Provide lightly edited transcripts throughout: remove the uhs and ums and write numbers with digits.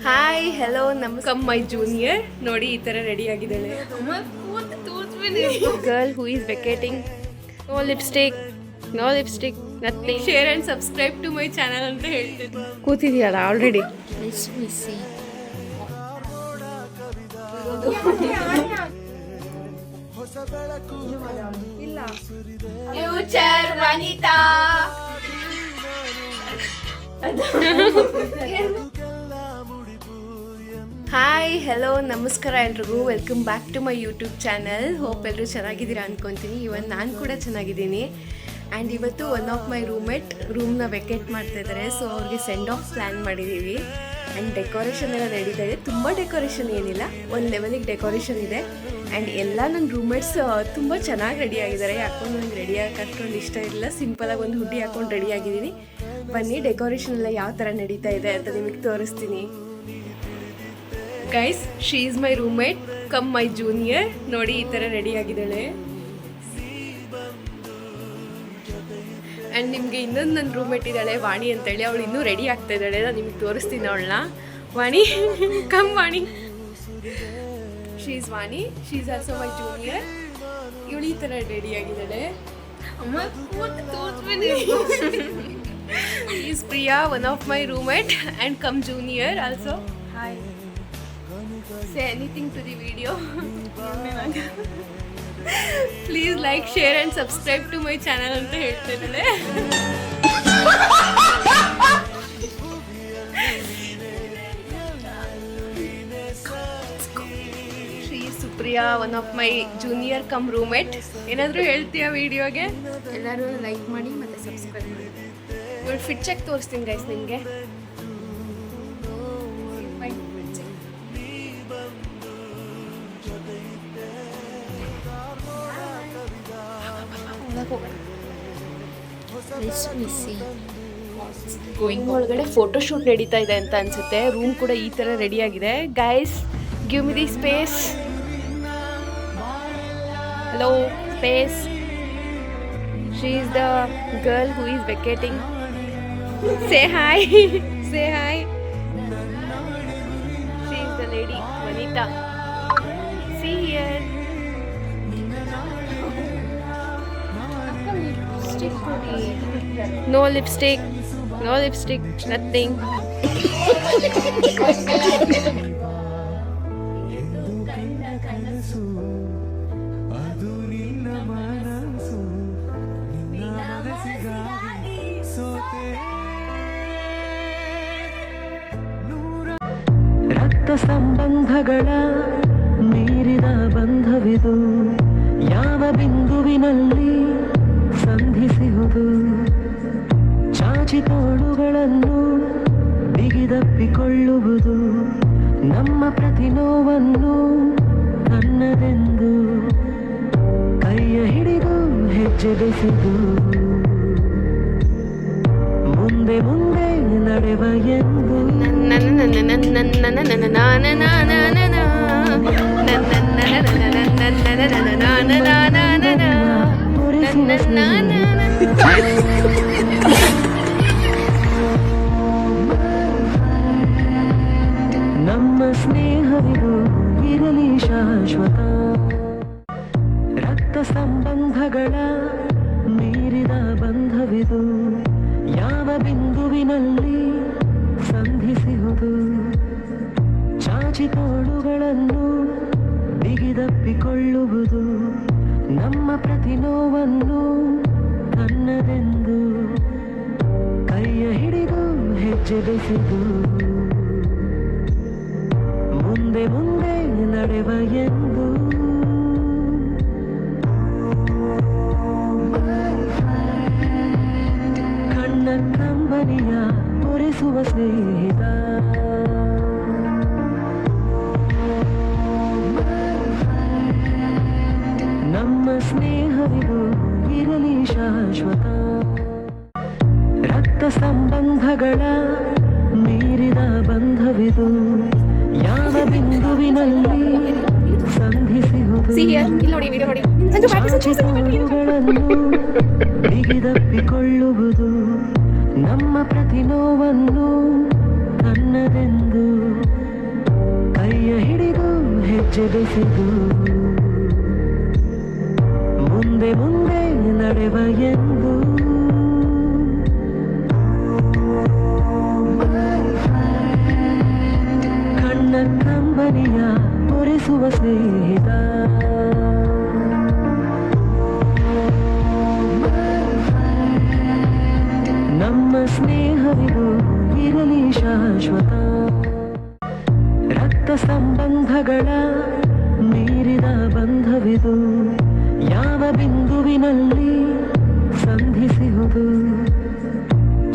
Hi hello ನಮಸ್ಕಾರ ಮೈ junior ನೋಡಿ ಈ ಥರ ರೆಡಿ ಆಗಿದ್ದಾಳೆ girl who is vacating no lipstick nothing share and subscribe to my channel ಅಂತ ಹೇಳ್ತೀನಿ ಕೂತಿದೆಯಲ್ಲ already future Vanitha hi hello ನಮಸ್ಕಾರ ಎಲ್ರಿಗೂ welcome back to my YouTube channel hope ಎಲ್ಲರೂ ಚೆನ್ನಾಗಿದ್ದೀರಾ ಅಂದ್ಕೊತೀನಿ ಇವತ್ತು ನಾನು ಕೂಡ ಚೆನ್ನಾಗಿದ್ದೀನಿ ಆ್ಯಂಡ್ ಇವತ್ತು ಒನ್ ಆಫ್ ಮೈ ರೂಮ್ನ ವೆಕೇಟ್ ಮಾಡ್ತಾಯಿದ್ದಾರೆ ಸೊ ಅವ್ರಿಗೆ ಸೆಂಡ್ ಆಫ್ ಪ್ಲ್ಯಾನ್ ಮಾಡಿದ್ದೀವಿ ಆ್ಯಂಡ್ ಡೆಕೋರೇಷನ್ ಎಲ್ಲ ನಡೀತಾ ಇದೆ ತುಂಬ ಡೆಕೋರೇಷನ್ ಏನಿಲ್ಲ ಒಂದು ಲೆವೆಲಿಗೆ ಡೆಕೋರೇಷನ್ ಇದೆ ಆ್ಯಂಡ್ ಎಲ್ಲ ನನ್ನ ರೂಮ್ಮೇಟ್ಸ್ ತುಂಬ ಚೆನ್ನಾಗಿ ರೆಡಿ ಆಗಿದ್ದಾರೆ ಯಾಕೊಂಡು ನನಗೆ ರೆಡಿ ಆಗಕ್ಕೆ ಅಷ್ಟೊಂದು ಇಷ್ಟ ಇಲ್ಲ ಸಿಂಪಲಾಗಿ ಒಂದು ಹುಡ್ಡಿ ಹಾಕೊಂಡು ರೆಡಿ ಆಗಿದ್ದೀನಿ ಬನ್ನಿ ಡೆಕೋರೇಷನ್ ಎಲ್ಲ ಯಾವ ಥರ ನಡೀತಾ ಇದೆ ಅಂತ ನಿಮಗೆ ತೋರಿಸ್ತೀನಿ guys she is my roommate come my junior ನೋಡಿ ಈ ಥರ ರೆಡಿ ಆಗಿದ್ದಾಳೆ ಆ್ಯಂಡ್ ನಿಮಗೆ ಇನ್ನೊಂದು ನನ್ನ ರೂಮ್ಮೇಟ್ ಇದ್ದಾಳೆ ವಾಣಿ ಅಂತೇಳಿ ಅವಳು ಇನ್ನೂ ರೆಡಿ ಆಗ್ತಾ ಇದ್ದಾಳೆ ನಾನು ನಿಮಗೆ ತೋರಿಸ್ತೀನಿ ಅವಳನ್ನ Vani come Vani she is Vani she is also my junior ಇವಳು ಈ ಥರ ರೆಡಿ ಆಗಿದ್ದಾಳೆ is Priya one of my roommate and cum junior also hi say anything to the video please like share and subscribe to my channel ಅಂತ ಹೇಳ್ತಿದ್ದಾಳೆ Shri Supriya one of my junior cum roommate ಏನಾದರೂ ಹೇಳ್ತೀಯಾ ವಿಡಿಯೋಗೆ ಎಲ್ಲರೂ ಲೈಕ್ ಮಾಡಿ ಮತ್ತು subscribe ಮಾಡಿ ಇವಳು ಫಿಟ್ ಚೆಕ್ ತೋರಿಸ್ತೀನಿ ಗೈಸ್ ನಿಮಗೆ ಒಳಗಡೆ ಫೋಟೋ ಶೂಟ್ ನಡೀತಾ ಇದೆ ಅಂತ ಅನ್ಸುತ್ತೆ ರೂಮ್ ಕೂಡ ಈ ತರ ರೆಡಿ ಆಗಿದೆ guys give me the space hello space she is the girl who is vacating say hi say hi she is the lady Vanitha see here No lipstick, nothing. ರಕ್ತ ಸಂಬಂಧಗಳ ಮೀರಿದ ಬಂಧವಿದು ಯಾವ ಬಿಂದುವಿನಲ್ಲಿ ಸಂಧಿಸುವುದು ಚಾಚಿ ತೋಳುಗಳನ್ನು ಬಿಗಿದಪ್ಪಿಕೊಳ್ಳುವುದು ನಮ್ಮ ಪ್ರತಿ ನೋವನ್ನು ತನ್ನದೆಂದು ಕೈಯ ಹಿಡಿದು ಹೆಜ್ಜೆ ಬೆಸೆದು ಮುಂದೆ ಮುಂದೆ ನಡೆವ ಎಂದು ನಮ್ಮ ಸ್ನೇಹವಿದು ಇರಲಿ ಶಾಶ್ವತ ರಕ್ತ ಸಂಬಂಧಗಳ ಮೀರಿದ ಬಂಧವಿದು ಯಾವ ಬಿಂದುವಿನಲ್ಲಿ ಸಂಧಿಸುವುದು ಚಾಚಿ ತೋಳುಗಳನ್ನು ಬಿಗಿದಪ್ಪಿಕೊಳ್ಳುವುದು ನಮ್ಮ ಪ್ರತಿ ನೋವನ್ನು ತನ್ನದೆಂದು ಕೈಯ ಹಿಡಿದು ಹೆಜ್ಜೆ ಬೆಸೆದು ಮುಂದೆ ಮುಂದೆ ನಡೆವ ಎಂದು ಕಣ್ಣ ಕಂಬನಿಯ ಒರೆಸುವ ಸ್ನೇಹಿತ ನಮ್ಮ ಸ್ನೇಹವಿದು ಇರಲಿ ಶಾಶ್ವತ ರಕ್ತ ಸಂಬಂಧಗಳ ಮೀರಿದ ಬಂಧವಿದು ಯಾವ ಬಿಂದುವಿನಲ್ಲಿ ಸಂಧಿಸುವುದು ಬಿಗಿದಪ್ಪಿಕೊಳ್ಳುವುದು ನಮ್ಮ ಪ್ರತಿ ನೋವನ್ನು ತನ್ನದೆಂದು ಹೆಜ್ಜೆ ಬೆಸೆದು ಮುಂದೆ ಮುಂದೆ ನಡೆವ ಎಂದು ಕಣ್ಣ ಕಂಬನಿಯ ಒರೆಸುವ ಸ್ನೇಹಿತ ನಮ್ಮ ಸ್ನೇಹವಿದು ಇರಲಿ ಶಾಶ್ವತ ರಕ್ತ ಸಂಬಂಧಗಳ ಮೀರಿದ ಬಂಧವಿದು ಯಾವ ಬಿಂದುವಿನಲ್ಲಿ ಸಂಧಿಸುವುದು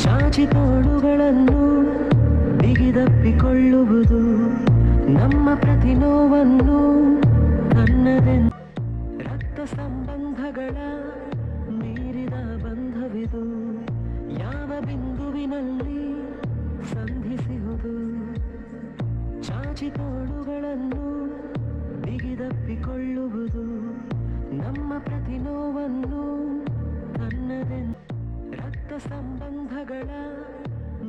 ಚಾಚಿ ತೋಳುಗಳನ್ನು ಬಿಗಿದಪ್ಪಿಕೊಳ್ಳುವುದು ನಮ್ಮ ಪ್ರತಿ ನೋವನ್ನು ತನ್ನದೆಂದು ರಕ್ತ ಸಂಬಂಧಗಳ ಮೀರಿದ ಬಂಧವಿದು ಯಾವ ಬಿಂದುವಿನಲ್ಲಿ ಸಂಧಿಸುವುದು ಚಾಚಿ ತೋಳುಗಳನ್ನು ಬಿಗಿದಪ್ಪಿಕೊಳ್ಳುವುದು ನಮ್ಮ ಪ್ರತಿ ನೋವನ್ನು ತನ್ನದೆಂದು ರಕ್ತ ಸಂಬಂಧಗಳ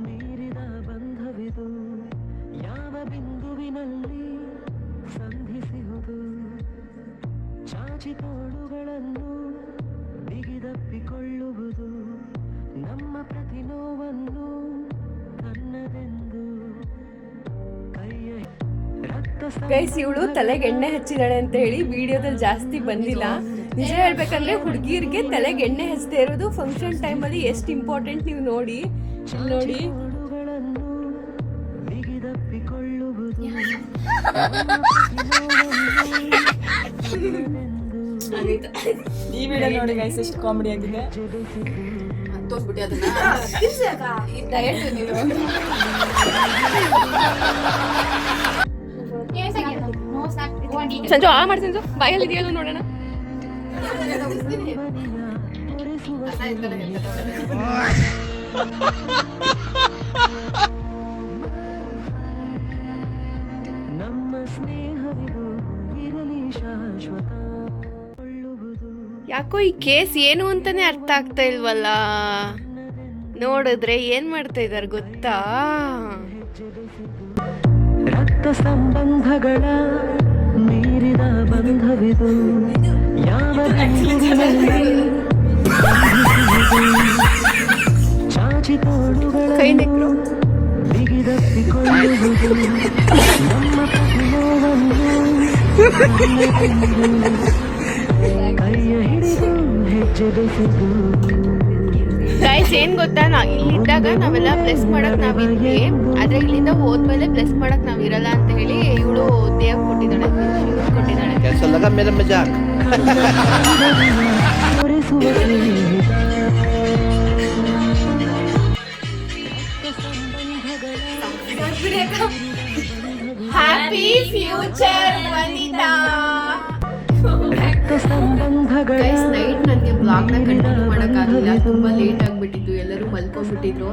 ಮೀರಿದ ಬಂಧವಿದು ಯಾವ ಬಿಂದುವಿನಲ್ಲಿ ಸಂಧಿಸುವುದು ಚಾಚಿ ತೋಳುಗಳನ್ನು ಬಿಗಿದಪ್ಪಿಕೊಳ್ಳುವುದು ನಮ್ಮ ಪ್ರತಿ ನೋವನ್ನು ತನ್ನದೆಂದು ಕೈಯ ರಕ್ತ ಗೈಸ್ ಇವಳು ತಲೆಗೆ ಎಣ್ಣೆ ಹಚ್ಚಿದಾಳೆ ಅಂತ ಹೇಳಿ ವಿಡಿಯೋದಲ್ಲಿ ಜಾಸ್ತಿ ಬಂದಿಲ್ಲ. ನಿಜ ಹೇಳ್ಬೇಕಂದ್ರೆ ಹುಡುಗಿರಿಗೆ ತಲೆಗೆ ಎಣ್ಣೆ ಹಚ್ಚದೇ ಇರೋದು ಫಂಕ್ಷನ್ ಟೈಮಲ್ಲಿ ಎಷ್ಟು ಇಂಪಾರ್ಟೆಂಟ್ ನೀವು ನೋಡಿ ನೋಡಿ. ತೋಳುಗಳನ್ನು ಬಿಗಿದಪ್ಪಿಕೊಳ್ಳುವುದು ಈ ವಿಡಿಯೋ ನೋಡಿ ಗೈಸ್ ಎಷ್ಟು ಕಾಮಿಡಿ ಆಗಿದೆ. ತೋರ್ಸ್ಬಿಟ್ಟು ಅದನ್ನ ಸಂಜು ಆ ಮಾಡಿ ಸಂಜು ಬಾಯಲ್ಲಿ ಇದೆಯಲ್ಲ ನೋಡೋಣ. ನಮ್ಮ ಸ್ನೇಹವಿದು ಇರಲಿ ಶಾಶ್ವತ ಯಾಕೋ ಈ ಕೇಸ್ ಏನು ಅಂತಾನೆ ಅರ್ಥ ಆಗ್ತಾ ಇಲ್ವಲ್ಲ. ನೋಡಿದ್ರೆ ಏನ್ ಮಾಡ್ತಾ ಇದಾರೆ ಗೊತ್ತಾ? ರಕ್ತ ಸಂಬಂಧಗಳ ಮೀರಿದ ಬಂಧವಿದು ಯಾವ ಬಿಂದುವಿನಲ್ಲಿ ಚಾಚಿ ಕೈ ನೆಕ್ರು. ತೋಳುಗಳನ್ನು ಬಿಗಿದಪ್ಪಿಕೊಳ್ಳುವುದು ನಮ್ಮ ಪ್ರತಿ ನೋವನ್ನು ಕೈಯ ಹಿಡಿದು ಹೆಜ್ಜೆ ಬೆಸೆದು ಗೈಸ್ ಏನ್ ಗೊತ್ತಾ, ಇಲ್ಲಿದ್ದಾಗ ನಾವೆಲ್ಲ ಪ್ಲೆಸ್ ಮಾಡಕ್ ನಾವಿದ್ವಿ, ಆದ್ರೆ ಇಲ್ಲಿಂದ ಹೋದ್ಮೇಲೆ ಪ್ಲೆಸ್ ಮಾಡಕ್ ನಾವಿರಲ್ಲ ಅಂತ ಹೇಳಿ ಇವಳು ದೇವ್ ಕೊಟ್ಟಿದ್ದಾಳೆ, ಶಿವನ್ ಕೊಟ್ಟಿದ್ದಾಳೆ. कैसा लगा मेरा मजाक? ಒರೆಸುವ ಸ್ನೇಹಿತ ಹ್ಯಾಪಿ ಫ್ಯೂಚರ್ ವನಿತಾ. ರಕ್ತ ಸಂಬಂಧಗಳ ಗೈಸ್ ನೈಟ್ ನನಗೆ ಬ್ಲಾಗ್ನ ಕಂಟಿನ್ಯೂ ಮಾಡೋಕ್ಕಾಗಲಿಲ್ಲ, ತುಂಬ ಲೇಟ್ ಆಗಿಬಿಟ್ಟಿತ್ತು, ಎಲ್ಲರೂ ಮಲ್ಕೊಂಡ್ಬಿಟ್ಟಿದ್ರು.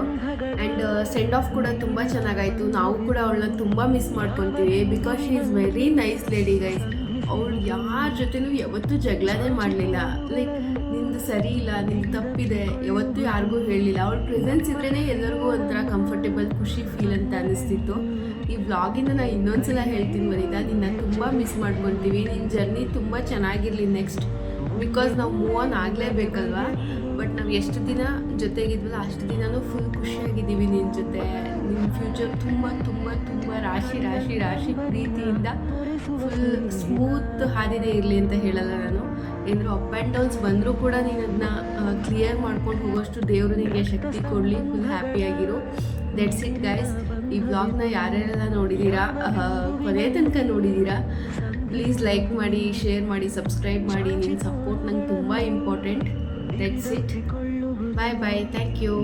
ಆ್ಯಂಡ್ ಸೆಂಡ್ ಆಫ್ ಕೂಡ ತುಂಬ ಚೆನ್ನಾಗಾಯಿತು. ನಾವು ಕೂಡ ಅವಳನ್ನ ತುಂಬ ಮಿಸ್ ಮಾಡ್ಕೊತೀವಿ, because she is very nice lady guys. ಅವಳು ಯಾರ ಜೊತೆನೂ ಯಾವತ್ತೂ ಜಗಳನೇ ಮಾಡಲಿಲ್ಲ. ಲೈಕ್ ನಿಂದು ಸರಿ ಇಲ್ಲ, ನಿಂದು ತಪ್ಪಿದೆ ಯಾವತ್ತೂ ಯಾರಿಗೂ ಹೇಳಲಿಲ್ಲ. ಅವಳ ಪ್ರೆಸೆನ್ಸ್ ಇದ್ರೇ ಎಲ್ಲರಿಗೂ ಒಂಥರ ಕಂಫರ್ಟೇಬಲ್, ಖುಷಿ ಫೀಲ್ ಅಂತ ಅನ್ನಿಸ್ತಿತ್ತು. ಈ ವ್ಲಾಗಿಂದ ನಾನು ಇನ್ನೊಂದ್ಸಲ ಹೇಳ್ತೀನಿ ವನಿತಾ, ನಿನ್ನ ತುಂಬ ಮಿಸ್ ಮಾಡ್ಕೊತೀವಿ. ನಿನ್ನ ಜರ್ನಿ ತುಂಬ ಚೆನ್ನಾಗಿರಲಿ ನೆಕ್ಸ್ಟ್, ಬಿಕಾಸ್ ನಾವು ಮೂವ್ ಆನ್ ಆಗಲೇಬೇಕಲ್ವಾ. ಬಟ್ ನಾವು ಎಷ್ಟು ದಿನ ಜೊತೆಗಿದ್ವಲ್ಲ ಅಷ್ಟು ದಿನವೂ ಫುಲ್ ಖುಷಿಯಾಗಿದ್ದೀವಿ ನಿನ್ನ ಜೊತೆ. ನಿನ್ನ ಫ್ಯೂಚರ್ ತುಂಬ ತುಂಬ ತುಂಬ ರಾಶಿ ರಾಶಿ ರಾಶಿ ಪ್ರೀತಿಯಿಂದ ಫುಲ್ ಸ್ಮೂತ್ ಹಾದಿನೇ ಇರಲಿ ಅಂತ ಹೇಳಲ್ಲ ನಾನು. ಏನಾದರೂ ಅಪ್ ಆ್ಯಂಡ್ ಡೌನ್ಸ್ ಬಂದರೂ ಕೂಡ ನೀನು ಅದನ್ನ ಕ್ಲಿಯರ್ ಮಾಡ್ಕೊಂಡು ಹೋಗೋಷ್ಟು ದೇವರು ನಿಮಗೆ ಶಕ್ತಿ ಕೊಡಲಿ. ಫುಲ್ ಹ್ಯಾಪಿಯಾಗಿರು. That's it guys. ಈ ವ್ಲಾಗ್ನ ಯಾರ್ಯಾರೆಲ್ಲ ನೋಡಿದ್ದೀರಾ, ಕೊನೆ ತನಕ ನೋಡಿದ್ದೀರಾ, ಪ್ಲೀಸ್ ಲೈಕ್ ಮಾಡಿ, ಶೇರ್ ಮಾಡಿ, ಸಬ್ಸ್ಕ್ರೈಬ್ ಮಾಡಿ. ನಿಮ್ಮ ಸಪೋರ್ಟ್ ನಂಗೆ ತುಂಬ important. That's it. Bye bye. Thank you.